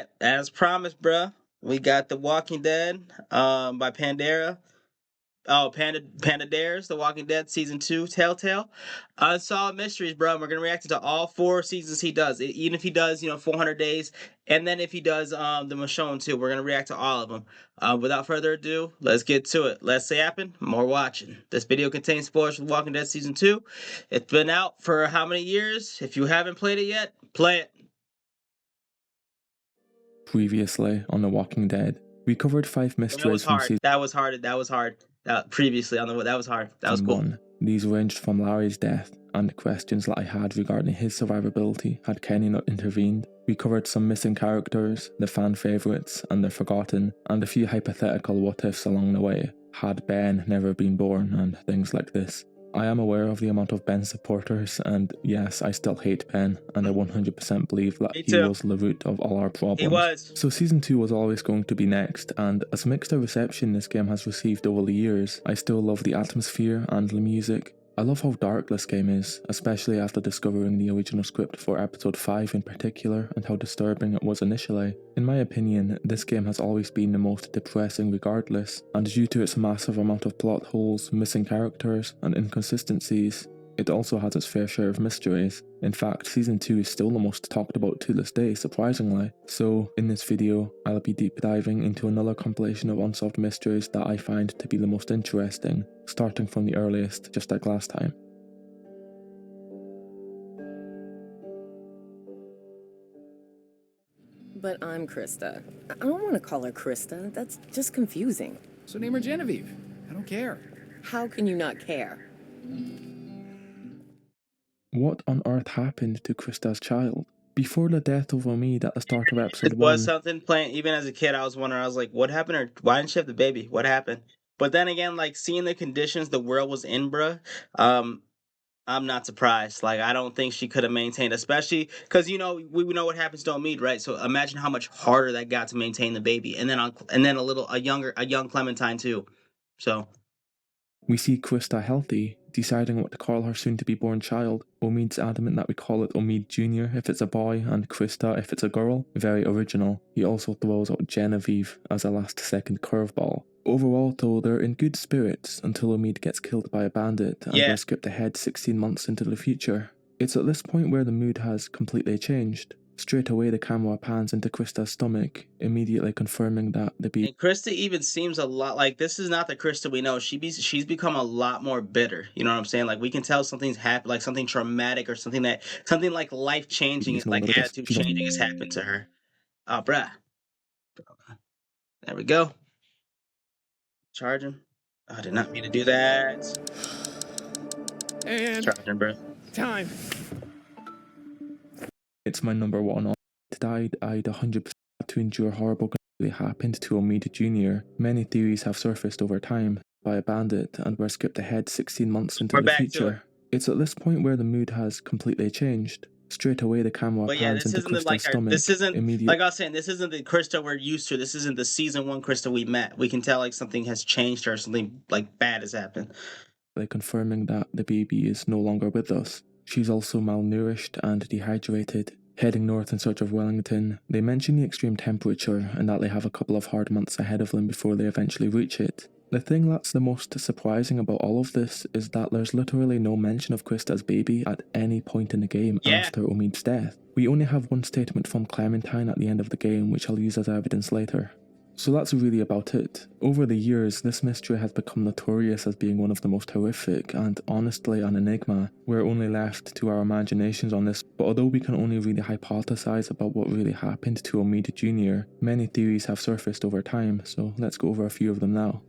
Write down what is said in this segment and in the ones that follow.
Alright, as promised, bruh. We got The Walking Dead by Pandera. Oh, Panda Dares, The Walking Dead Season 2, Telltale. Unsolved Mysteries, bro. We're gonna react to all 4 seasons he does. Even if he does, 400 days, and then if he does the Michonne too, we're gonna react to all of them. Without further ado, let's get to it. Less yapping, more watching. This video contains spoilers for The Walking Dead Season 2. It's been out for how many years? If you haven't played it yet, play it. Previously on The Walking Dead, we covered 5 mysteries from season That was hard. Previously on that was hard. That was cool. 1. These ranged from Larry's death and questions that I had regarding his survivability had Kenny not intervened. We covered some missing characters, the fan favourites and the forgotten, and a few hypothetical what ifs along the way. Had Ben never been born and things like this. I am aware of the amount of Ben supporters, and yes, I still hate Ben, and I 100% believe that he was the root of all our problems. He was. So Season 2 was always going to be next, and as mixed a reception this game has received over the years, I still love the atmosphere and the music. I love how dark this game is, especially after discovering the original script for episode 5 in particular and how disturbing it was initially. In my opinion, this game has always been the most depressing regardless, and due to its massive amount of plot holes, missing characters, and inconsistencies, it also has its fair share of mysteries. In fact, Season 2 is still the most talked about to this day, surprisingly. So, in this video, I'll be deep diving into another compilation of unsolved mysteries that I find to be the most interesting, starting from the earliest, just like last time. But I'm Krista. I don't want to call her Krista. That's just confusing. So name her Genevieve. I don't care. How can you not care? What on earth happened to Krista's child? Before the death of Omid at the start of episode 1... It was something playing, even as a kid, I was wondering, I was like, what happened, or why didn't she have the baby? What happened? But then again, like, seeing the conditions the world was in, bruh, I'm not surprised. Like, I don't think she could have maintained, especially, because, we know what happens to Omid, right? So imagine how much harder that got to maintain the baby, and then a young Clementine too, so... We see Krista healthy, deciding what to call her soon-to-be-born child. Omid's adamant that we call it Omid Jr. if it's a boy, and Krista if it's a girl. Very original. He also throws out Genevieve as a last-second curveball. Overall though, they're in good spirits until Omid gets killed by a bandit, and we're skipped ahead 16 months into the future. It's at this point where the mood has completely changed. Straight away the camera pans into Krista's stomach, immediately confirming that the baby... And Krista even seems a lot like, this is not the Krista we know. She's become a lot more bitter. You know what I'm saying? Like, we can tell something's happened, like something traumatic or something like life-changing, like attitude-changing has happened to her. Oh, bruh. There we go. Charging. I did not mean to do that. And... Charging, bruh. Time. It's my number one. It died, I'd 100% to endure horrible that happened to Omid Jr. Many theories have surfaced over time by a bandit, and we're skipped ahead 16 months into the future. It's at this point where the mood has completely changed. Straight away the camera pans into Krista's stomach. This isn't, like I was saying, this isn't the Krista we're used to. This isn't the Season 1 Krista we met. We can tell like something has changed or something like bad has happened. Like confirming that the baby is no longer with us. She's also malnourished and dehydrated. Heading north in search of Wellington, they mention the extreme temperature and that they have a couple of hard months ahead of them before they eventually reach it. The thing that's the most surprising about all of this is that there's literally no mention of Krista's baby at any point in the game after Omid's death. We only have one statement from Clementine at the end of the game, which I'll use as evidence later. So that's really about it. Over the years, this mystery has become notorious as being one of the most horrific and honestly an enigma. We're only left to our imaginations on this, but although we can only really hypothesize about what really happened to Omid Jr., many theories have surfaced over time, so let's go over a few of them now.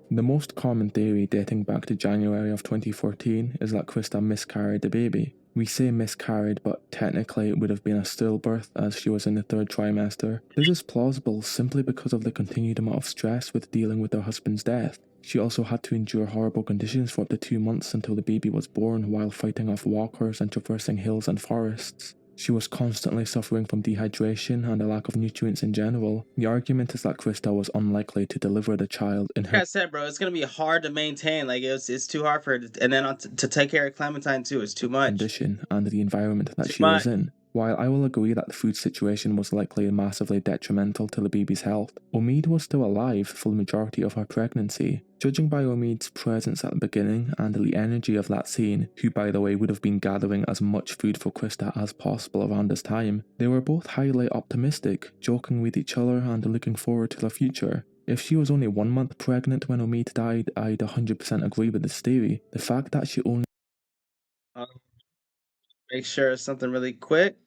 The most common theory dating back to January of 2014 is that Krista miscarried the baby. We say miscarried, but technically it would have been a stillbirth as she was in the 3rd trimester. This is plausible simply because of the continued amount of stress with dealing with her husband's death. She also had to endure horrible conditions for up to 2 months until the baby was born while fighting off walkers and traversing hills and forests. She was constantly suffering from dehydration and a lack of nutrients in general. The argument is that Krista was unlikely to deliver the child in Like her I said, bro, it's gonna be hard to maintain. Like it's too hard for her and then to take care of Clementine too. It's too much. condition and the environment that Too she was much. in. While I will agree that the food situation was likely massively detrimental to the baby's health, Omid was still alive for the majority of her pregnancy. Judging by Omid's presence at the beginning and the energy of that scene, who by the way would have been gathering as much food for Krista as possible around this time, they were both highly optimistic, joking with each other and looking forward to the future. If she was only 1 month pregnant when Omid died, I'd 100% agree with this theory. The fact that she only Make sure it's something really quick.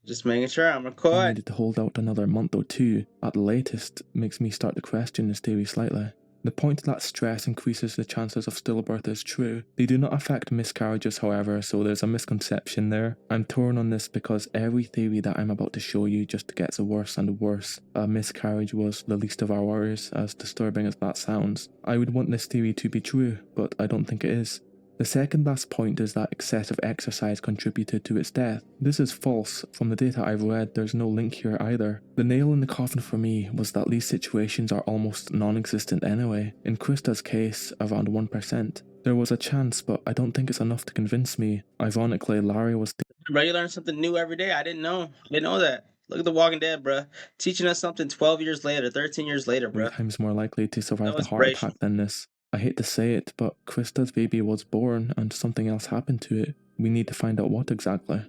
Just making sure I'm recording. needed to hold out another month or two at the latest makes me start to question this theory slightly. The point that stress increases the chances of stillbirth is true. They do not affect miscarriages, however, so there's a misconception there. I'm torn on this because every theory that I'm about to show you just gets worse and worse. A miscarriage was the least of our worries, as disturbing as that sounds. I would want this theory to be true, but I don't think it is. The second last point is that excessive exercise contributed to its death. This is false. From the data I've read, there's no link here either. The nail in the coffin for me was that these situations are almost non-existent anyway. In Krista's case, around 1%. There was a chance, but I don't think it's enough to convince me. Ironically, Larry was Bro, you learn something new every day. I didn't know that. Look at The Walking Dead, bro. Teaching us something 12 years later, 13 years later, 3 bro. times more likely to survive No the heart inspiration. attack than this. I hate to say it, but Krista's baby was born and something else happened to it. We need to find out what exactly.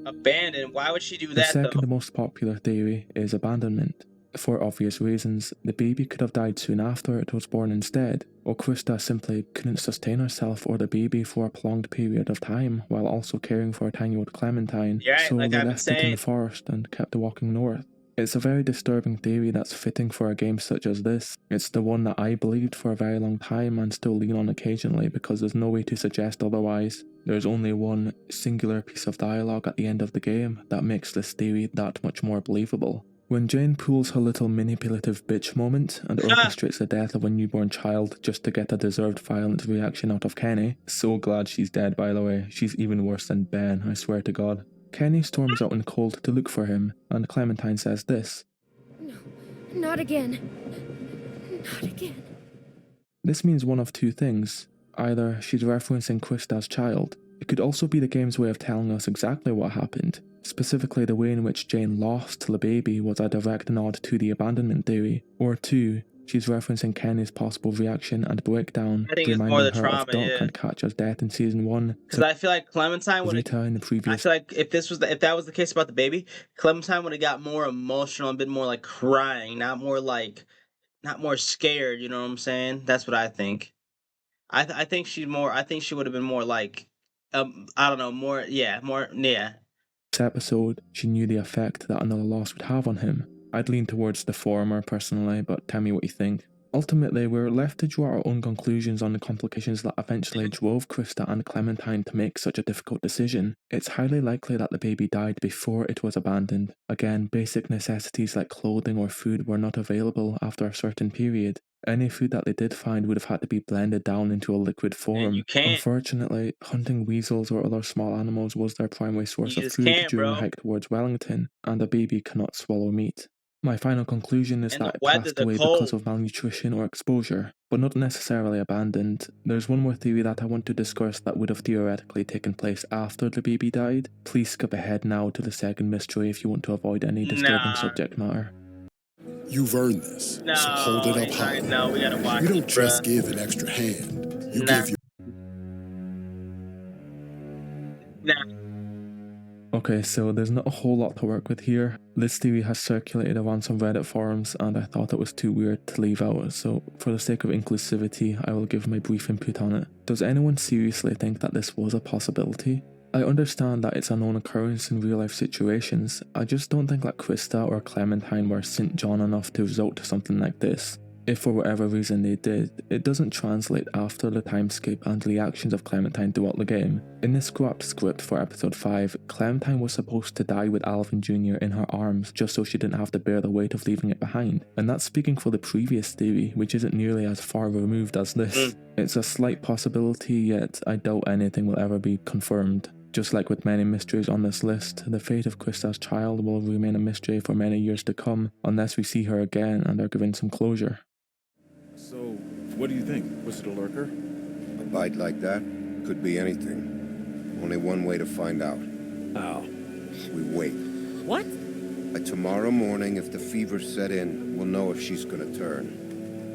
Abandoned? Why would she do The that, second though? most popular theory is abandonment. For obvious reasons, the baby could have died soon after it was born instead, or Krista simply couldn't sustain herself or the baby for a prolonged period of time while also caring for a tiny-year-old Clementine, You're right, so like they I've been left it in saying. the forest and kept walking north. It's a very disturbing theory that's fitting for a game such as this. It's the one that I believed for a very long time and still lean on occasionally because there's no way to suggest otherwise. There's only one singular piece of dialogue at the end of the game that makes this theory that much more believable. When Jane pulls her little manipulative bitch moment and orchestrates the death of a newborn child just to get a deserved violent reaction out of Kenny, so glad she's dead by the way, she's even worse than Ben, I swear to God. Kenny storms out in the cold to look for him, and Clementine says this. No, not again. Not again. This means one of two things. Either she's referencing Krista's child. It could also be the game's way of telling us exactly what happened. Specifically, the way in which Jane lost the baby was a direct nod to the abandonment theory. Or two, she's referencing Kenny's possible reaction and breakdown, I think it's more reminding the her trauma, of Doc yeah. and Katja's death in season 1. Because I feel like Clementine would Rita in the I previous feel like if that was the case about the baby, Clementine would have got more emotional and been more like crying, not more scared. You know what I'm saying? That's what I think. I think she's more. I think she would have been more like, I don't know, more. Yeah, more. Yeah. episode, she knew the effect that another loss would have on him. I'd lean towards the former personally, but tell me what you think. Ultimately, we're left to draw our own conclusions on the complications that eventually drove Krista and Clementine to make such a difficult decision. It's highly likely that the baby died before it was abandoned. Again, basic necessities like clothing or food were not available after a certain period. Any food that they did find would have had to be blended down into a liquid form. And you can't. Unfortunately, hunting weasels or other small animals was their primary source You of just food can't, during bro. the hike towards Wellington, and a baby cannot swallow meat. My final conclusion is And the that it weather, passed the away cold. because of malnutrition or exposure, but not necessarily abandoned. There's one more theory that I want to discuss that would have theoretically taken place after the baby died. Please skip ahead now to the second mystery if you want to avoid any disturbing subject matter. You've earned this, so hold it up high. No, we gotta watch You it, don't just bruh. give an extra hand. You Nah. give your Okay, so there's not a whole lot to work with here. This theory has circulated around some Reddit forums and I thought it was too weird to leave out, so for the sake of inclusivity, I will give my brief input on it. Does anyone seriously think that this was a possibility? I understand that it's a known occurrence in real life situations, I just don't think that Krista or Clementine were St. John enough to resort to something like this. If for whatever reason they did, it doesn't translate after the time skip and the actions of Clementine throughout the game. In the scrapped script for episode 5, Clementine was supposed to die with Alvin Jr. in her arms just so she didn't have to bear the weight of leaving it behind, and that's speaking for the previous theory, which isn't nearly as far removed as this. It's a slight possibility, yet I doubt anything will ever be confirmed. Just like with many mysteries on this list, the fate of Krista's child will remain a mystery for many years to come unless we see her again and are given some closure. So, what do you think? Was it a lurker? A bite like that could be anything. Only one way to find out. How? We wait. What? By tomorrow morning, if the fever set in, we'll know if she's gonna turn.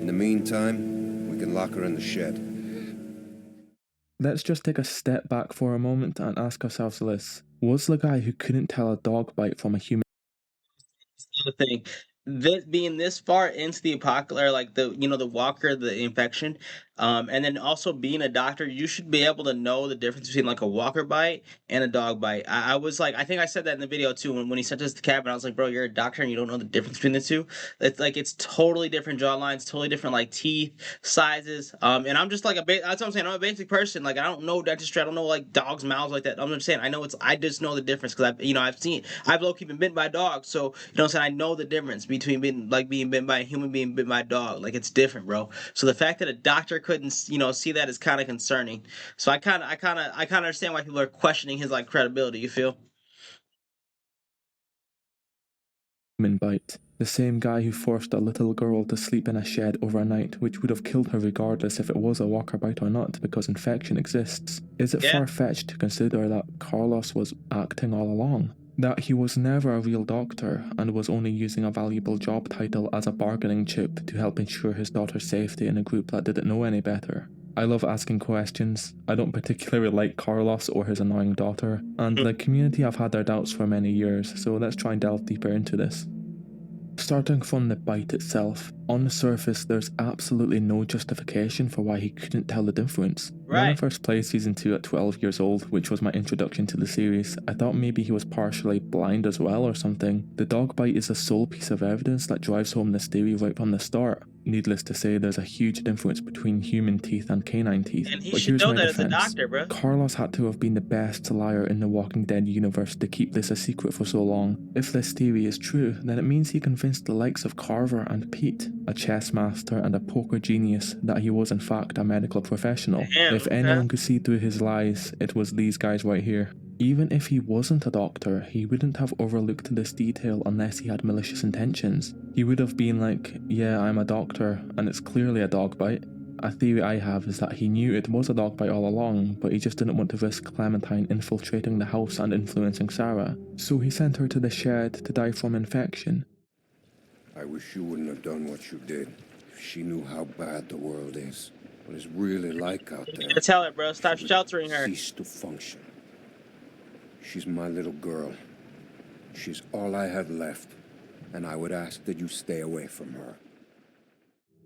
In the meantime, we can lock her in the shed. Let's just take a step back for a moment and ask ourselves this. Was the guy who couldn't tell a dog bite from a human The thing, this being this far into the apocalypse, or like the walker, the infection, and then also being a doctor, you should be able to know the difference between like a walker bite and a dog bite. I was like, I think I said that in the video too when he sent us to the cabin. I was like, bro, you're a doctor and you don't know the difference between the two. It's like it's totally different jaw lines, totally different like teeth sizes. And I'm just like that's what I'm saying. I'm a basic person. Like I don't know dentistry. I don't know like dogs' mouths like that. I'm just saying I just know the difference because I've low-key been bitten by dogs, so what I'm saying, I know the difference between being bitten by a human, being bitten by a dog. Like it's different, bro. So the fact that a doctor couldn't see that is kind of concerning. So I kind of understand why people are questioning his like credibility. You feel? bite. The same guy who forced a little girl to sleep in a shed overnight, which would have killed her regardless if it was a walker bite or not, because infection exists. Is it far-fetched to consider that Carlos was acting all along? That he was never a real doctor and was only using a valuable job title as a bargaining chip to help ensure his daughter's safety in a group that didn't know any better? I love asking questions. I don't particularly like Carlos or his annoying daughter, and the community have had their doubts for many years, so let's try and delve deeper into this. Starting from the bite itself, on the surface there's absolutely no justification for why he couldn't tell the difference. When I first played Season 2 at 12 years old, which was my introduction to the series, I thought maybe he was partially blind as well or something. The dog bite is the sole piece of evidence that drives home this theory right from the start. Needless to say, there's a huge difference between human teeth and canine teeth. And he but should here's know my that as a defense. doctor, bro. Carlos had to have been the best liar in the Walking Dead universe to keep this a secret for so long. If this theory is true, then it means he convinced the likes of Carver and Pete, a chess master and a poker genius, that he was in fact a medical professional. If anyone could see through his lies, it was these guys right here. Even if he wasn't a doctor, he wouldn't have overlooked this detail unless he had malicious intentions. He would have been like, yeah, I'm a doctor, and it's clearly a dog bite. A theory I have is that he knew it was a dog bite all along, but he just didn't want to risk Clementine infiltrating the house and influencing Sarah. So he sent her to the shed to die from infection. I wish you wouldn't have done what you did. If she knew how bad the world is, what it's really like out there. Tell her, bro. Stop sheltering her. Cease to function. She's my little girl. She's all I have left, and I would ask that you stay away from her.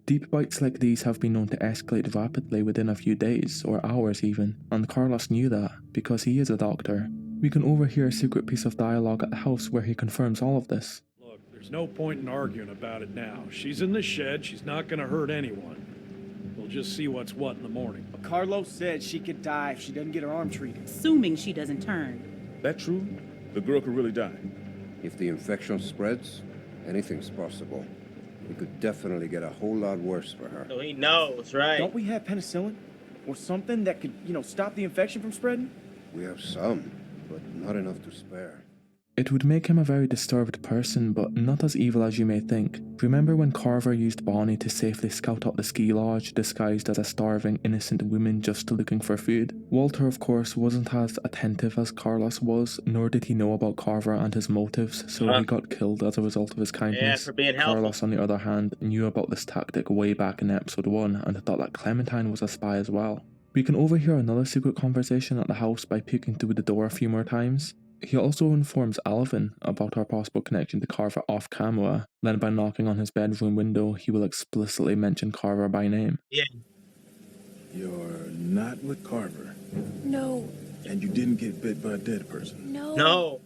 Deep bites like these have been known to escalate rapidly within a few days, or hours even, and Carlos knew that, because he is a doctor. We can overhear a secret piece of dialogue at the house where he confirms all of this. Look, there's no point in arguing about it now. She's in the shed, she's not gonna hurt anyone. We'll just see what's what in the morning. But Carlos said she could die if she doesn't get her arm treated. Assuming she doesn't turn. That true? The girl could really die. If the infection spreads, anything's possible. It could definitely get a whole lot worse for her. So he knows, right? Don't we have penicillin? Or something that could, stop the infection from spreading? We have some, but not enough to spare. It would make him a very disturbed person, but not as evil as you may think. Remember when Carver used Bonnie to safely scout out the ski lodge, disguised as a starving, innocent woman just looking for food? Walter, of course, wasn't as attentive as Carlos was, nor did he know about Carver and his motives, so he got killed as a result of his kindness. Yeah, for being helpful. Carlos, on the other hand, knew about this tactic way back in episode 1 and thought that Clementine was a spy as well. We can overhear another secret conversation at the house by peeking through the door a few more times. He also informs Alvin about our possible connection to Carver off camera, then by knocking on his bedroom window, he will explicitly mention Carver by name. Yeah. You're not with Carver. No. And you didn't get bit by a dead person. No. No.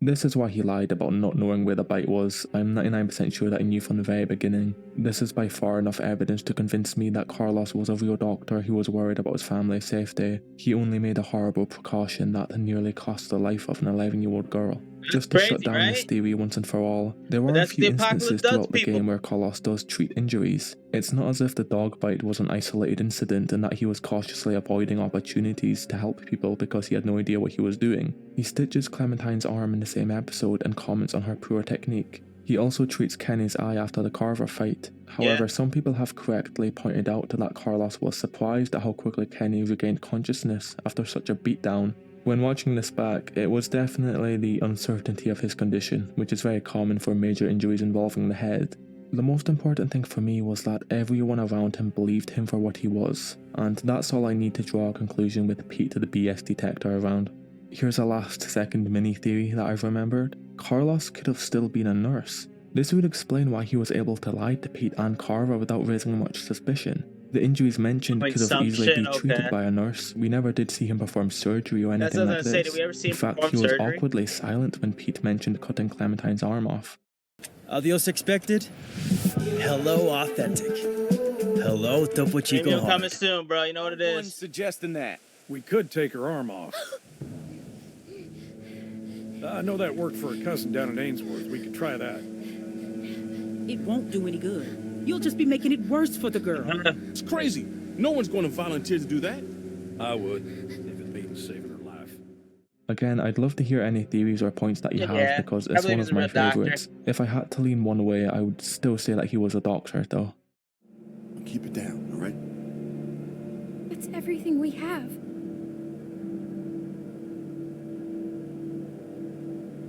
This is why he lied about not knowing where the bite was. I'm 99% sure that he knew from the very beginning. This is by far enough evidence to convince me that Carlos was a real doctor who was worried about his family's safety. He only made a horrible precaution that nearly cost the life of an 11-year-old girl. Just to shut down this theory once and for all, there are a few instances throughout the game where Carlos does treat injuries. It's not as if the dog bite was an isolated incident and that he was cautiously avoiding opportunities to help people because he had no idea what he was doing. He stitches Clementine's arm in the same episode and comments on her poor technique. He also treats Kenny's eye after the Carver fight. However, some people have correctly pointed out that Carlos was surprised at how quickly Kenny regained consciousness after such a beatdown. When watching this back, it was definitely the uncertainty of his condition, which is very common for major injuries involving the head. The most important thing for me was that everyone around him believed him for what he was, and that's all I need to draw a conclusion with Pete the BS detector around. Here's a last second mini theory that I've remembered. Carlos could have still been a nurse. This would explain why he was able to lie to Pete and Carver without raising much suspicion. The injuries mentioned could have easily been treated by a nurse. We never did see him perform surgery or anything like this. In fact, he was awkwardly silent when Pete mentioned cutting Clementine's arm off. Adios expected. Hello authentic. Hello Topo Chico. Premium coming soon, bro. You know what it is. Suggesting that. We could take her arm off. I know that worked for a cousin down in Ainsworth. We could try that. It won't do any good. You'll just be making it worse for the girl. It's crazy. No one's going to volunteer to do that. I would, if it means saving her life. Again, I'd love to hear any theories or points that you have because it's one of my favourites. If I had to lean one way, I would still say that he was a doctor, though. Keep it down, all right? That's everything we have.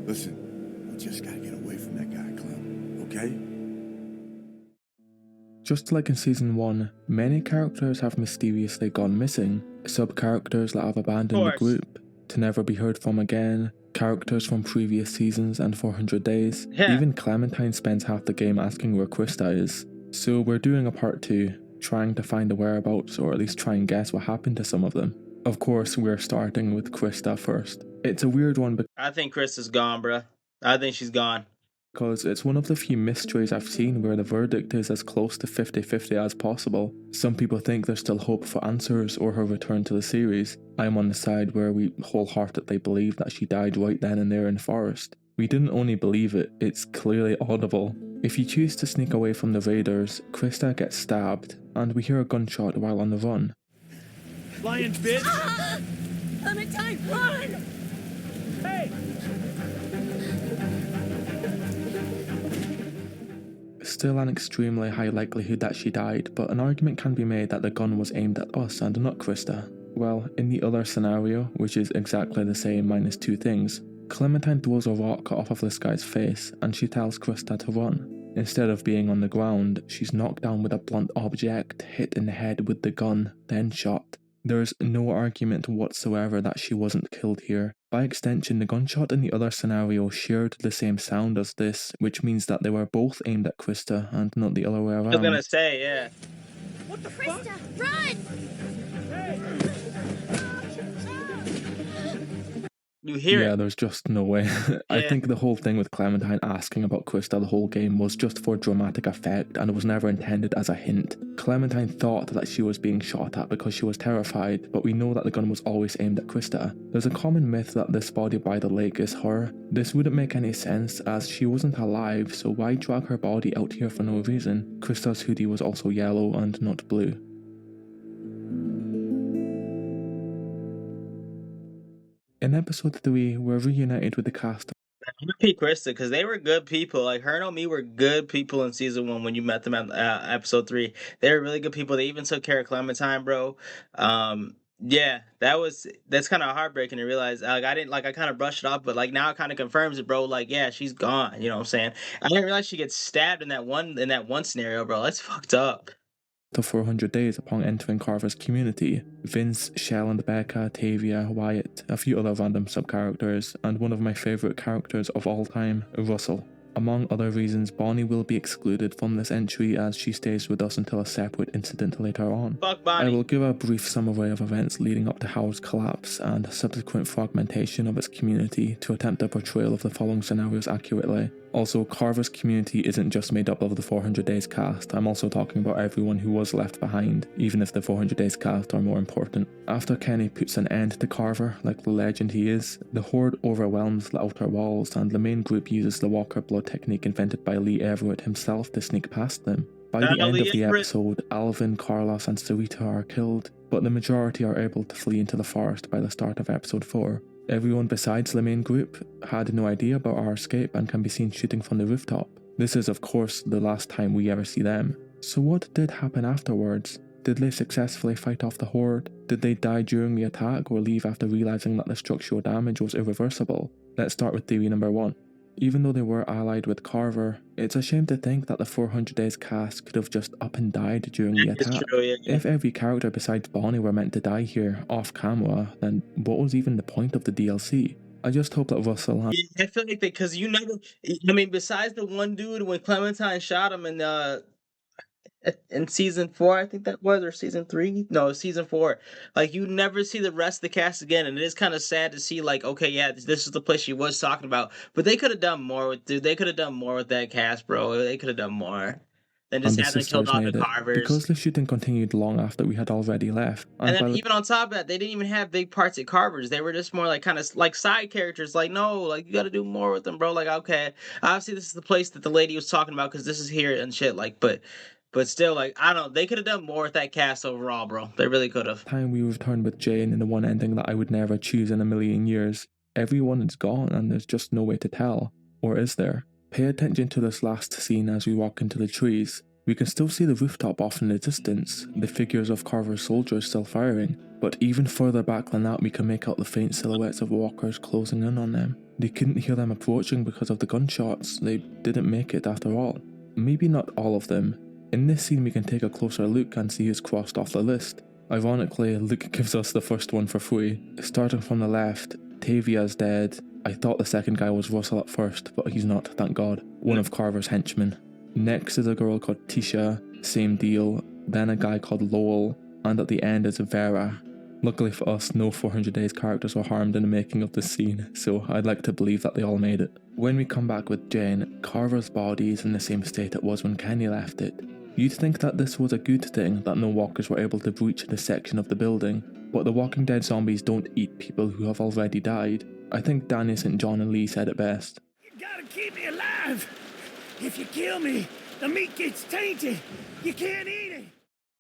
Listen, we just gotta get away from that guy, Clem, okay? Just like in Season 1, many characters have mysteriously gone missing. Sub-characters that have abandoned the group, to never be heard from again, characters from previous seasons and 400 Days. Even Clementine spends half the game asking where Krista is. So we're doing a part 2, trying to find the whereabouts or at least try and guess what happened to some of them. Of course, we're starting with Krista first. It's a weird one because I think Krista's gone, bruh. I think she's gone. Because it's one of the few mysteries I've seen where the verdict is as close to 50-50 as possible. Some people think there's still hope for answers or her return to the series. I'm on the side where we wholeheartedly believe that she died right then and there in the forest. We didn't only believe it, it's clearly audible. If you choose to sneak away from the raiders, Krista gets stabbed, and we hear a gunshot while on the run. Lion bitch! Ah! Clementine, run! Hey! Still an extremely high likelihood that she died, but an argument can be made that the gun was aimed at us and not Krista. Well, in the other scenario, which is exactly the same minus two things, Clementine throws a rock off of this guy's face and she tells Krista to run. Instead of being on the ground, she's knocked down with a blunt object, hit in the head with the gun, then shot. There's no argument whatsoever that she wasn't killed here. By extension, the gunshot in the other scenario shared the same sound as this, which means that they were both aimed at Krista and not the other way around. I was gonna say, yeah. What the fuck? Krista, run! You hear it? Yeah, there's just no way. I think the whole thing with Clementine asking about Krista the whole game was just for dramatic effect and it was never intended as a hint. Clementine thought that she was being shot at because she was terrified, but we know that the gun was always aimed at Krista. There's a common myth that this body by the lake is her. This wouldn't make any sense as she wasn't alive, so why drag her body out here for no reason? Krista's hoodie was also yellow and not blue. In episode 3, we're reunited with the cast. I'm gonna pick Krista because they were good people. Like her and me were good people in season 1 when you met them at episode 3. They were really good people. They even took care of Clementine, bro. Yeah, that's kind of heartbreaking to realize. Like I kind of brushed it off, but like now it kind of confirms it, bro. Like yeah, she's gone. You know what I'm saying? I didn't realize she gets stabbed in that one scenario, bro. That's fucked up. To 400 Days upon entering Carver's community. Vince, Shell and Becca, Tavia, Wyatt, a few other random sub-characters, and one of my favourite characters of all time, Russell. Among other reasons, Bonnie will be excluded from this entry as she stays with us until a separate incident later on. Fuck Bonnie. I will give a brief summary of events leading up to Howard's collapse and subsequent fragmentation of its community to attempt a portrayal of the following scenarios accurately. Also, Carver's community isn't just made up of the 400 Days cast, I'm also talking about everyone who was left behind, even if the 400 Days cast are more important. After Kenny puts an end to Carver, like the legend he is, the Horde overwhelms the outer walls and the main group uses the Walker Blood technique invented by Lee Everett himself to sneak past them. By the end of the episode, Alvin, Carlos and Sarita are killed, but the majority are able to flee into the forest by the start of episode 4. Everyone besides the main group had no idea about our escape and can be seen shooting from the rooftop. This is of course the last time we ever see them. So what did happen afterwards? Did they successfully fight off the Horde? Did they die during the attack or leave after realizing that the structural damage was irreversible? Let's start with theory number 1. Even though they were allied with Carver, it's a shame to think that the 400 Days cast could have just up and died during the attack. True, yeah. If every character besides Bonnie were meant to die here, off camera, then what was even the point of the DLC? I just hope that Russell has... Yeah, I feel like that because you never... I mean, besides the one dude when Clementine shot him in season 4, I think that was, or season 3? No, season 4. Like, you never see the rest of the cast again, and it is kind of sad to see, like, okay, yeah, this is the place she was talking about, but they could have done more with, dude, they could have done more with that cast, bro. They could have done more than just having killed off the Carvers. Because the shooting continued long after we had already left. And then even on top of that, they didn't even have big parts at Carvers. They were just more like kind of like side characters. Like, no, like you got to do more with them, bro. Like, okay, obviously this is the place that the lady was talking about because this is here and shit. Like, but still, like, I don't know. They could have done more with that cast overall, bro. They really could have. Time we returned with Jane in the one ending that I would never choose in a million years. Everyone is gone and there's just no way to tell. Or is there? Pay attention to this last scene as we walk into the trees. We can still see the rooftop off in the distance, the figures of Carver's soldiers still firing, but even further back than that we can make out the faint silhouettes of walkers closing in on them. They couldn't hear them approaching because of the gunshots. They didn't make it after all. Maybe not all of them. In this scene we can take a closer look and see who's crossed off the list. Ironically, Luke gives us the first one for free. Starting from the left, Tavia's dead. I thought the second guy was Russell at first, but he's not, thank God. One of Carver's henchmen. Next is a girl called Tisha, same deal. Then a guy called Lowell, and at the end is Vera. Luckily for us, no 400 Days characters were harmed in the making of this scene, so I'd like to believe that they all made it. When we come back with Jane, Carver's body is in the same state it was when Kenny left it. You'd think that this was a good thing that no walkers were able to breach this section of the building, but the Walking Dead zombies don't eat people who have already died. I think Danny St. John and Lee said it best. You gotta keep me alive! If you kill me, the meat gets tainted! You can't eat it!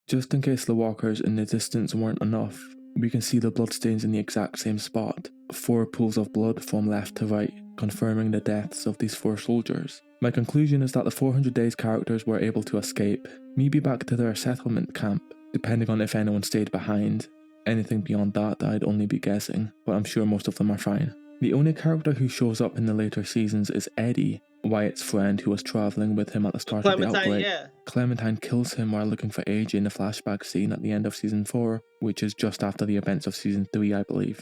Just in case the walkers in the distance weren't enough, we can see the bloodstains in the exact same spot. 4 pools of blood from left to right, confirming the deaths of these 4 soldiers. My conclusion is that the 400 Days characters were able to escape, maybe back to their settlement camp, depending on if anyone stayed behind. Anything beyond that I'd only be guessing, but I'm sure most of them are fine. The only character who shows up in the later seasons is Eddie, Wyatt's friend who was travelling with him at the start of the outbreak. Yeah. Clementine kills him while looking for AJ in the flashback scene at the end of season 4, which is just after the events of season 3 I believe.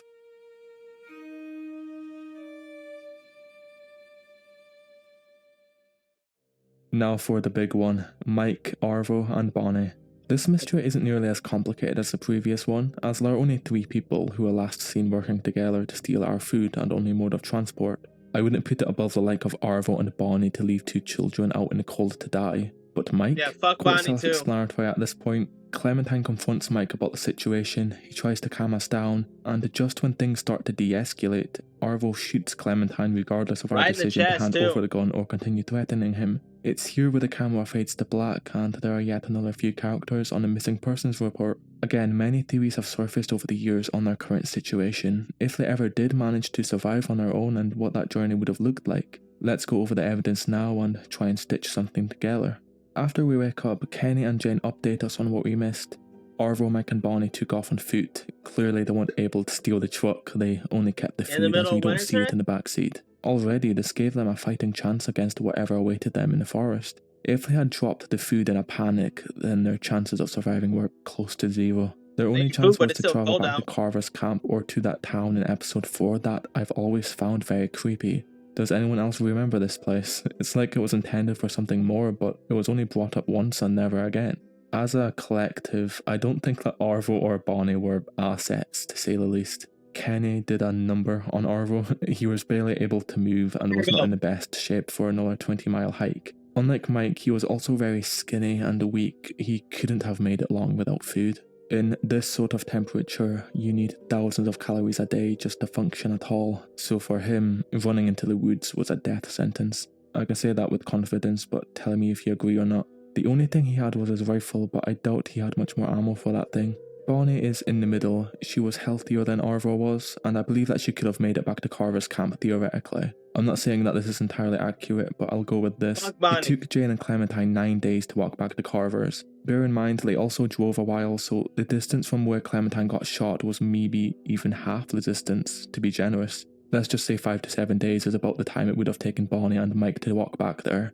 Now for the big one, Mike, Arvo and Bonnie. This mystery isn't nearly as complicated as the previous one, as there are only 3 people who are last seen working together to steal our food and only mode of transport. I wouldn't put it above the like of Arvo and Bonnie to leave 2 children out in the cold to die. But Mike? Yeah, fuck quite Bonnie too. self-explanatory at this point. Clementine confronts Mike about the situation, he tries to calm us down, and just when things start to de-escalate, Arvo shoots Clementine regardless of our decision to hand over the gun or continue threatening him. It's here where the camera fades to black and there are yet another few characters on the missing persons report. Again, many theories have surfaced over the years on their current situation, if they ever did manage to survive on their own and what that journey would have looked like. Let's go over the evidence now and try and stitch something together. After we wake up, Kenny and Jane update us on what we missed. Arvo, Mike and Bonnie took off on foot. Clearly they weren't able to steal the truck, they only kept the food as we don't see it in the back seat. Already this gave them a fighting chance against whatever awaited them in the forest. If they had dropped the food in a panic, then their chances of surviving were close to 0. Their only chance was to travel back to Carver's camp or to that town in episode 4 that I've always found very creepy. Does anyone else remember this place? It's like it was intended for something more, but it was only brought up once and never again. As a collective, I don't think that Arvo or Bonnie were assets, to say the least. Kenny did a number on Arvo. He was barely able to move and was not in the best shape for another 20-mile hike. Unlike Mike, he was also very skinny and weak. He couldn't have made it long without food. In this sort of temperature, you need thousands of calories a day just to function at all, so for him, running into the woods was a death sentence. I can say that with confidence, but tell me if you agree or not. The only thing he had was his rifle, but I doubt he had much more ammo for that thing. Bonnie is in the middle. She was healthier than Arvo was, and I believe that she could have made it back to Carver's camp theoretically. I'm not saying that this is entirely accurate, but I'll go with this. It took Jane and Clementine 9 days to walk back to Carver's. Bear in mind, they also drove a while, so the distance from where Clementine got shot was maybe even half the distance, to be generous. Let's just say 5 to 7 days is about the time it would have taken Bonnie and Mike to walk back there.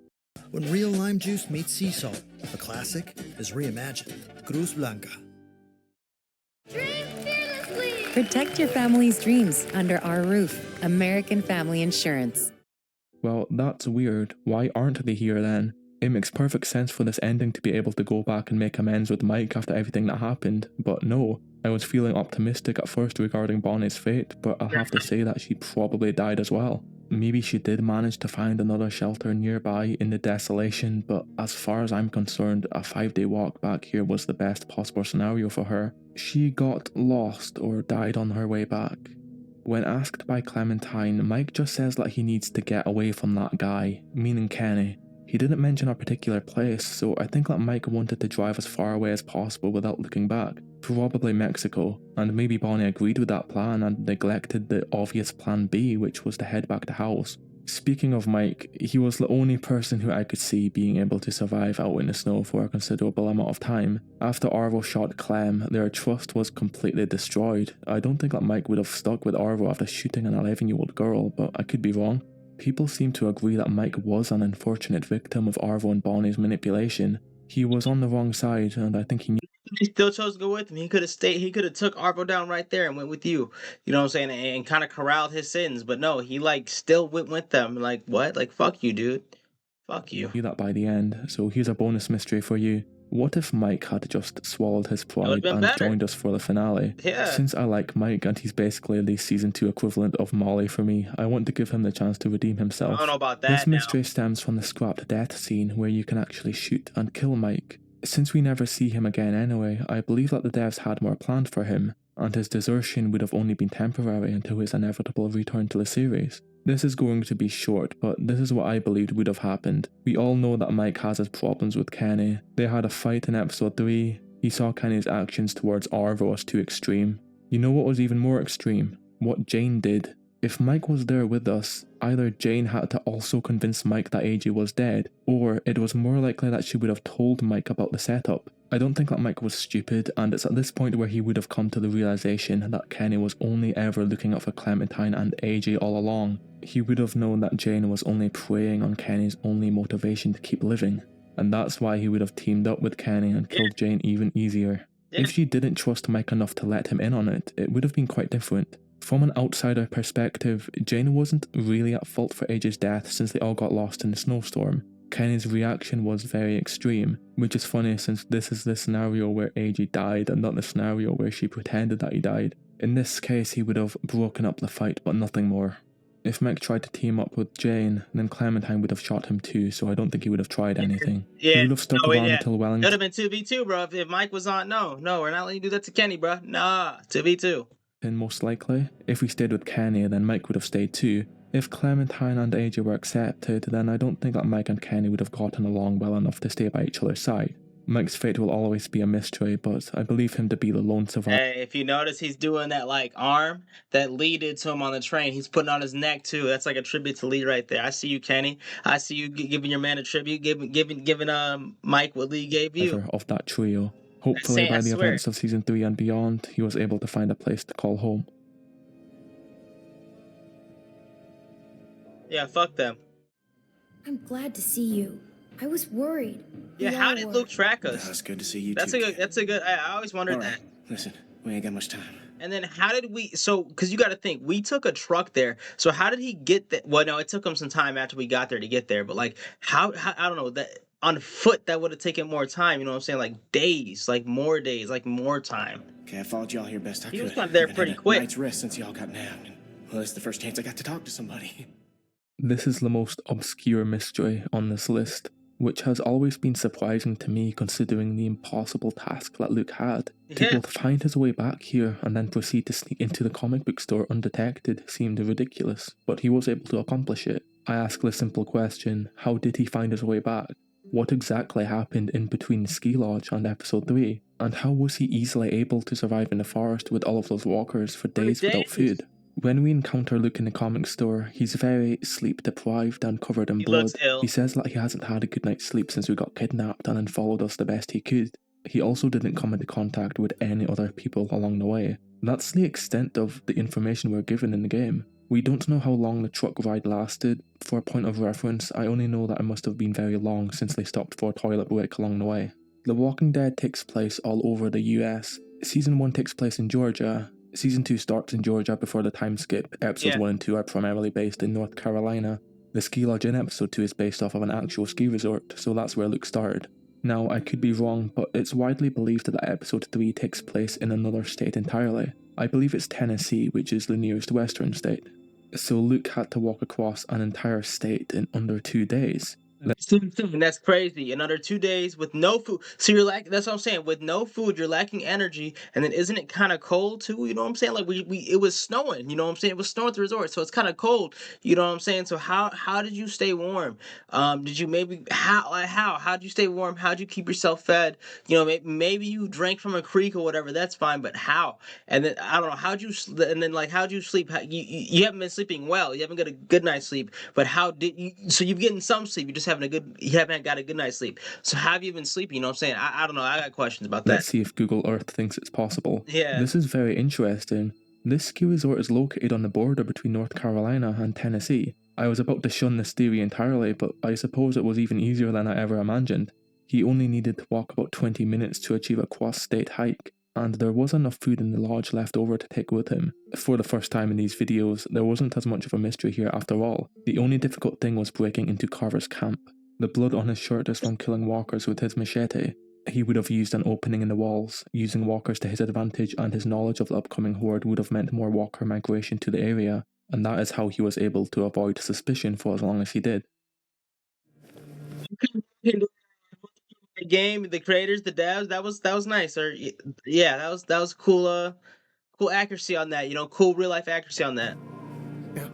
When real lime juice meets sea salt, a classic is reimagined. Cruz Blanca. Dream fearlessly! Protect your family's dreams under our roof. American Family Insurance. Well, that's weird. Why aren't they here then? It makes perfect sense for this ending to be able to go back and make amends with Mike after everything that happened, but no. I was feeling optimistic at first regarding Bonnie's fate, but I'll have to say that she probably died as well. Maybe she did manage to find another shelter nearby in the desolation, but as far as I'm concerned, a 5-day walk back here was the best possible scenario for her. She got lost or died on her way back. When asked by Clementine, Mike just says that he needs to get away from that guy, meaning Kenny. He didn't mention a particular place, so I think that Mike wanted to drive as far away as possible without looking back. Probably Mexico, and maybe Bonnie agreed with that plan and neglected the obvious plan B, which was to head back to house. Speaking of Mike, he was the only person who I could see being able to survive out in the snow for a considerable amount of time. After Arvo shot Clem, their trust was completely destroyed. I don't think that Mike would have stuck with Arvo after shooting an 11-year-old girl, but I could be wrong. People seem to agree that Mike was an unfortunate victim of Arvo and Bonnie's manipulation. He was on the wrong side, and I think he still chose to go with him. He could have stayed. He could have took Arvo down right there and went with you. You know what I'm saying? And kind of corralled his sins. But no, he like still went with them. Like what? Like fuck you, dude. Fuck you. knew that by the end. So here's a bonus mystery for you. What if Mike had just swallowed his pride and joined us for the finale? Yeah. Since I like Mike and he's basically the season 2 equivalent of Molly for me, I want to give him the chance to redeem himself. I don't know about that. This mystery stems from the scrapped death scene where you can actually shoot and kill Mike. Since we never see him again anyway, I believe that the devs had more planned for him, and his desertion would have only been temporary until his inevitable return to the series. This is going to be short, but this is what I believed would have happened. We all know that Mike has his problems with Kenny. They had a fight in episode 3. He saw Kenny's actions towards Arvo as too extreme. You know what was even more extreme? What Jane did. If Mike was there with us, either Jane had to also convince Mike that AJ was dead, or it was more likely that she would have told Mike about the setup. I don't think that Mike was stupid, and it's at this point where he would have come to the realization that Kenny was only ever looking out for Clementine and AJ all along. He would have known that Jane was only preying on Kenny's only motivation to keep living, and that's why he would have teamed up with Kenny and killed Jane even easier. If she didn't trust Mike enough to let him in on it, it would have been quite different. From an outsider perspective, Jane wasn't really at fault for AJ's death since they all got lost in the snowstorm. Kenny's reaction was very extreme, which is funny since this is the scenario where AJ died and not the scenario where she pretended that he died. In this case, he would have broken up the fight, but nothing more. If Mike tried to team up with Jane, then Clementine would have shot him too, so I don't think he would have tried anything. Yeah, he would have stuck around until Wellington. It would have been 2v2, bro. If Mike was on, no, we're not letting you do that to Kenny, bro. Nah, 2v2. Most likely. If we stayed with Kenny, then Mike would have stayed too. If Clementine and AJ were accepted, then I don't think that Mike and Kenny would have gotten along well enough to stay by each other's side. Mike's fate will always be a mystery, but I believe him to be the lone survivor. Hey, if you notice, he's doing that like arm that Lee did to him on the train. He's putting on his neck too. That's like a tribute to Lee right there. I see you, Kenny. I see you giving your man a tribute, giving Mike what Lee gave you. Of that trio. Hopefully by the events of season 3 and beyond, he was able to find a place to call home. Yeah, fuck them. I'm glad to see you. I was worried. Yeah, how did Luke track us? That's good to see you That's too. That's a good. I always wondered that. Listen, we ain't got much time. And then how did we? So, because you got to think, we took a truck there. So how did he get that? Well, no, it took him some time after we got there to get there. But like, how I don't know that on foot that would have taken more time. You know what I'm saying? Like days, like more days, like more time. Okay, I followed y'all here best I could. He was not there I've pretty had a quick. night's rest since y'all got nabbed. Well, it's the first chance I got to talk to somebody. This is the most obscure mystery on this list, which has always been surprising to me considering the impossible task that Luke had. To Yeah. both find his way back here and then proceed to sneak into the comic book store undetected seemed ridiculous, but he was able to accomplish it. I ask the simple question, how did he find his way back? What exactly happened in between Ski Lodge and episode 3? And how was he easily able to survive in the forest with all of those walkers for days without food? When we encounter Luke in the comic store, he's very sleep deprived and covered in blood. Looks ill. He says that he hasn't had a good night's sleep since we got kidnapped and then followed us the best he could. He also didn't come into contact with any other people along the way. That's the extent of the information we're given in the game. We don't know how long the truck ride lasted. For a point of reference, I only know that it must have been very long since they stopped for a toilet break along the way. The Walking Dead takes place all over the US. Season 1 takes place in Georgia. Season 2 starts in Georgia before the time skip. Episodes 1 and 2 are primarily based in North Carolina. The ski lodge in episode 2 is based off of an actual ski resort, so that's where Luke started. Now, I could be wrong, but it's widely believed that episode 3 takes place in another state entirely. I believe it's Tennessee, which is the nearest western state. So Luke had to walk across an entire state in under 2 days. That's crazy. In under 2 days with no food. So you're like, that's what I'm saying. With no food, you're lacking energy. And then isn't it kind of cold too? You know what I'm saying? Like it was snowing. You know what I'm saying? It was snowing at the resort, so it's kind of cold. You know what I'm saying? So how did you stay warm? Did you maybe how did you stay warm? How did you keep yourself fed? You know, maybe you drank from a creek or whatever. That's fine, but how? And then I don't know. And then like how'd you sleep? You haven't been sleeping well. You haven't got a good night's sleep. But how did you? So you've getting some sleep. You just you haven't got a good night's sleep. So how have you been sleeping? You know what I'm saying? I don't know. I got questions about that. Let's see if Google Earth thinks it's possible. Yeah. This is very interesting. This ski resort is located on the border between North Carolina and Tennessee. I was about to shun this theory entirely, but I suppose it was even easier than I ever imagined. He only needed to walk about 20 minutes to achieve a cross-state hike, and there was enough food in the lodge left over to take with him. For the first time in these videos, there wasn't as much of a mystery here after all. The only difficult thing was breaking into Carver's camp. The blood on his shirt is from killing walkers with his machete. He would have used an opening in the walls, using walkers to his advantage, and his knowledge of the upcoming horde would have meant more walker migration to the area, and that is how he was able to avoid suspicion for as long as he did. The game, the creators, the devs, that was nice. Or yeah, that was cool. Cool accuracy on that. You know, cool real life accuracy on that. Now,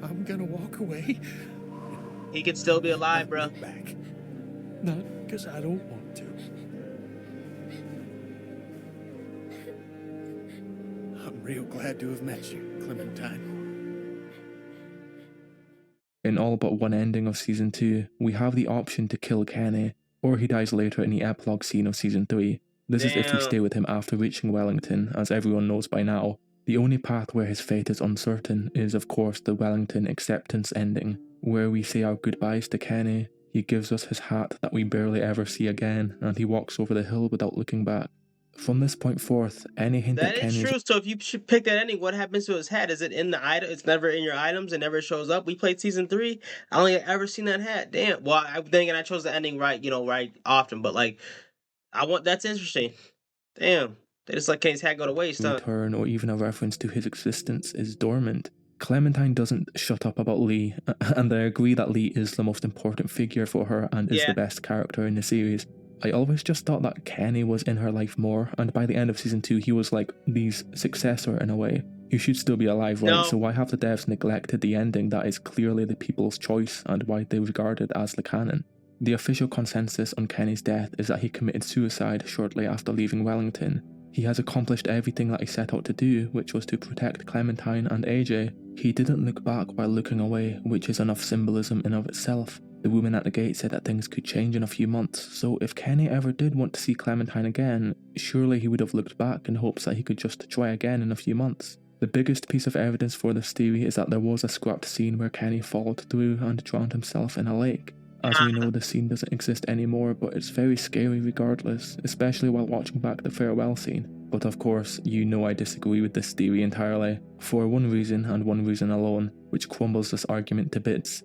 I'm gonna walk away. He could still be alive, bro. Back. Not because I don't want to. I'm real glad to have met you, Clementine. In all but one ending of Season 2, we have the option to kill Kenny, or he dies later in the epilogue scene of Season 3. This is if we stay with him after reaching Wellington, as everyone knows by now. The only path where his fate is uncertain is of course the Wellington acceptance ending, where we say our goodbyes to Kenny, he gives us his hat that we barely ever see again, and he walks over the hill without looking back. From this point forth, any hint that That is true. So if you should pick that ending, what happens to his hat? Is it in the item? It's never in your items. It never shows up. We played Season 3. I only ever seen that hat. Damn. Well, I think I chose the ending right. You know, right often. But like, that's interesting. Damn. They just let Kenny's hat go to waste. Huh? Return or even a reference to his existence is dormant. Clementine doesn't shut up about Lee, and I agree that Lee is the most important figure for her and is the best character in the series. I always just thought that Kenny was in her life more, and by the end of Season 2 he was like Lee's successor in a way. He should still be alive, right? No. So why have the devs neglected the ending that is clearly the people's choice and why they regard it as the canon? The official consensus on Kenny's death is that he committed suicide shortly after leaving Wellington. He has accomplished everything that he set out to do, which was to protect Clementine and AJ. He didn't look back while looking away, which is enough symbolism in of itself. The woman at the gate said that things could change in a few months, so if Kenny ever did want to see Clementine again, surely he would have looked back in hopes that he could just try again in a few months. The biggest piece of evidence for this theory is that there was a scrapped scene where Kenny followed through and drowned himself in a lake. As we know, the scene doesn't exist anymore, but it's very scary regardless, especially while watching back the farewell scene. But of course, you know I disagree with this theory entirely, for one reason and one reason alone, which crumbles this argument to bits.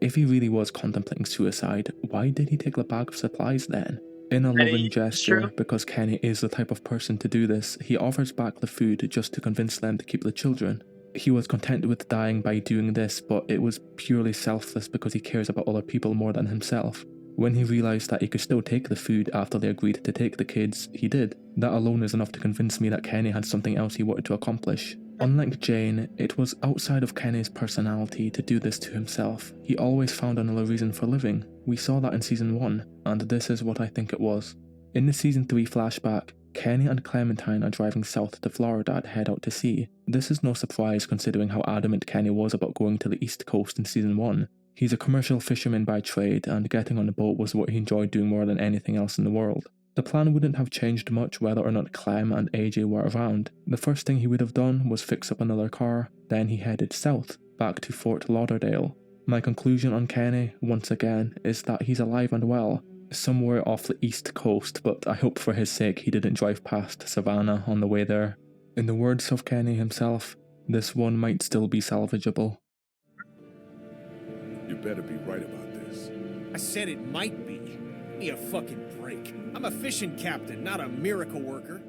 If he really was contemplating suicide, why did he take the bag of supplies then? In a loving gesture, because Kenny is the type of person to do this, he offers back the food just to convince them to keep the children. He was content with dying by doing this, but it was purely selfless because he cares about other people more than himself. When he realised that he could still take the food after they agreed to take the kids, he did. That alone is enough to convince me that Kenny had something else he wanted to accomplish. Unlike Jane, it was outside of Kenny's personality to do this to himself. He always found another reason for living. We saw that in Season 1, and this is what I think it was. In the Season 3 flashback, Kenny and Clementine are driving south to Florida to head out to sea. This is no surprise considering how adamant Kenny was about going to the East Coast in Season 1. He's a commercial fisherman by trade, and getting on the boat was what he enjoyed doing more than anything else in the world. The plan wouldn't have changed much whether or not Clem and AJ were around. The first thing he would have done was fix up another car, then he headed south, back to Fort Lauderdale. My conclusion on Kenny, once again, is that he's alive and well, somewhere off the East Coast, but I hope for his sake he didn't drive past Savannah on the way there. In the words of Kenny himself, this one might still be salvageable. You better be right about this. I said it might be. Give me a fucking break. I'm a fishing captain, not a miracle worker.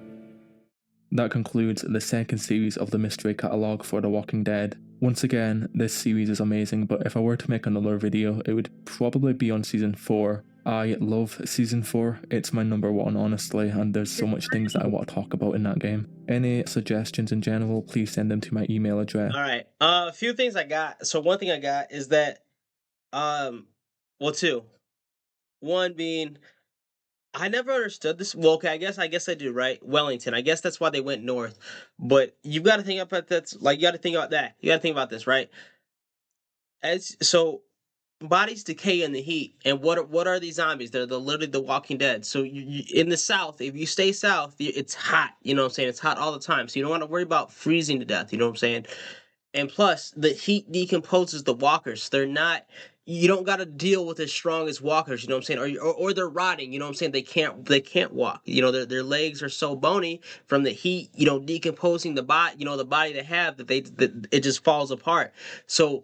That concludes the second series of the mystery catalogue for The Walking Dead. Once again, this series is amazing, but if I were to make another video, it would probably be on Season 4. I love Season 4, it's my number one honestly, and there's so much things that I want to talk about in that game. Any suggestions in general, please send them to my email address. Alright, a few things I got. So one thing I got is that, well, two. One being, I never understood this. Well, okay, I guess I do, right? Wellington. I guess that's why they went north. But you've got to think about that. Like, you got to think about that. You got to think about this, right? So bodies decay in the heat, and what are these zombies? They're literally the Walking Dead. So you in the South, if you stay south, it's hot. You know what I'm saying? It's hot all the time. So you don't want to worry about freezing to death. You know what I'm saying? And plus, the heat decomposes the walkers. They're not. You don't got to deal with as strong as walkers. You know what I'm saying? Or they're rotting. You know what I'm saying? They can't walk. You know, their legs are so bony from the heat. You know, decomposing the body. You know, the body they have that it just falls apart. So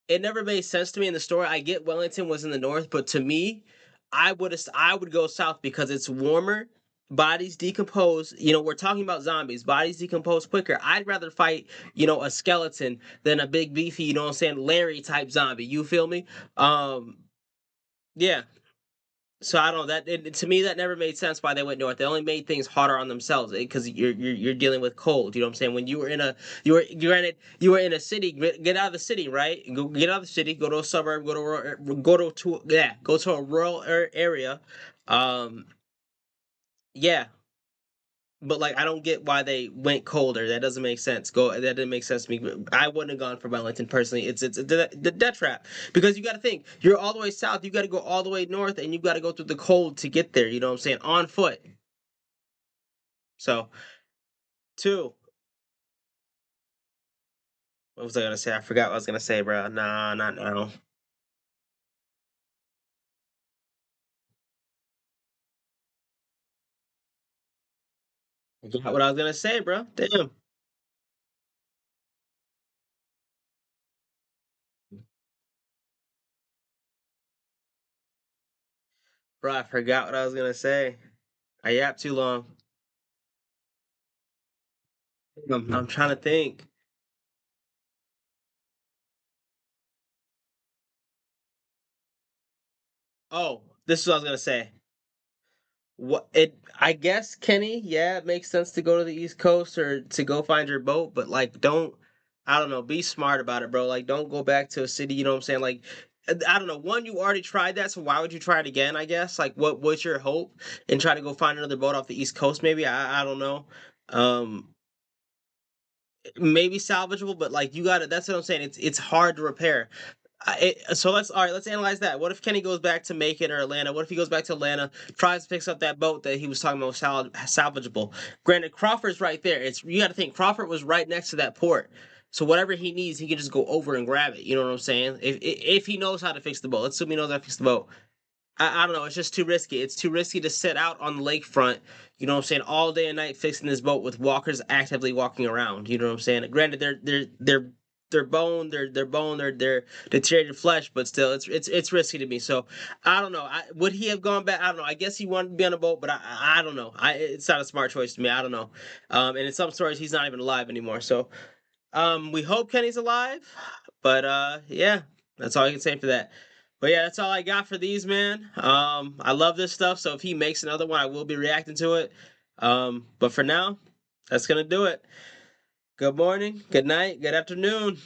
it never made sense to me in the story. I get Wellington was in the north, but to me, I would go south because it's warmer. Bodies decompose. You know, we're talking about zombies. Bodies decompose quicker. I'd rather fight, you know, a skeleton than a big beefy, you know what I'm saying, Larry type zombie. You feel me? Yeah. So I don't know to me that never made sense why they went north. They only made things harder on themselves because you're dealing with cold. You know what I'm saying? When you were in a you were in a city, get out of the city, right? Get out of the city, go to a suburb, go to a rural area. Yeah, but like I don't get why they went colder. That doesn't make sense. That didn't make sense to me. I wouldn't have gone for Wellington personally. It's the death trap because you got to think you're all the way south. You got to go all the way north, and you got to go through the cold to get there. You know what I'm saying? On foot. So, two. What was I gonna say? I forgot what I was gonna say, bro. Nah, not now. I forgot what I was gonna say, bro. Damn. Bro, I forgot what I was gonna say. I yapped too long. I'm trying to think. Oh, this is what I was gonna say. I guess Kenny, yeah, it makes sense to go to the East Coast or to go find your boat, but like don't I don't know, be smart about it, bro. Like don't go back to a city, you know what I'm saying? Like I don't know. One, you already tried that, so why would you try it again, I guess? Like what's your hope? And try to go find another boat off the East Coast, maybe? I don't know. Um Maybe salvageable, but like you got to that's what I'm saying. It's hard to repair. So let's analyze that. What if Kenny goes back to Macon or Atlanta? What if he goes back to Atlanta, tries to fix up that boat that he was talking about salvageable? Granted, Crawford's right there. You got to think Crawford was right next to that port, so whatever he needs, he can just go over and grab it. You know what I'm saying? If he knows how to fix the boat, let's assume he knows how to fix the boat. I don't know. It's just too risky. It's too risky to sit out on the lakefront. You know what I'm saying? All day and night fixing this boat with walkers actively walking around. You know what I'm saying? Granted, they're bone, they're deteriorated flesh, but still, it's risky to me. So I don't know. Would he have gone back? I don't know. I guess he wanted to be on a boat, but I don't know. It's not a smart choice to me. I don't know. And in some stories, he's not even alive anymore. So we hope Kenny's alive, but yeah, that's all I can say for that. But yeah, that's all I got for these, man. I love this stuff, so if he makes another one, I will be reacting to it. But for now, that's gonna do it. Good morning, good night, good afternoon.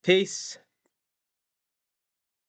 Peace.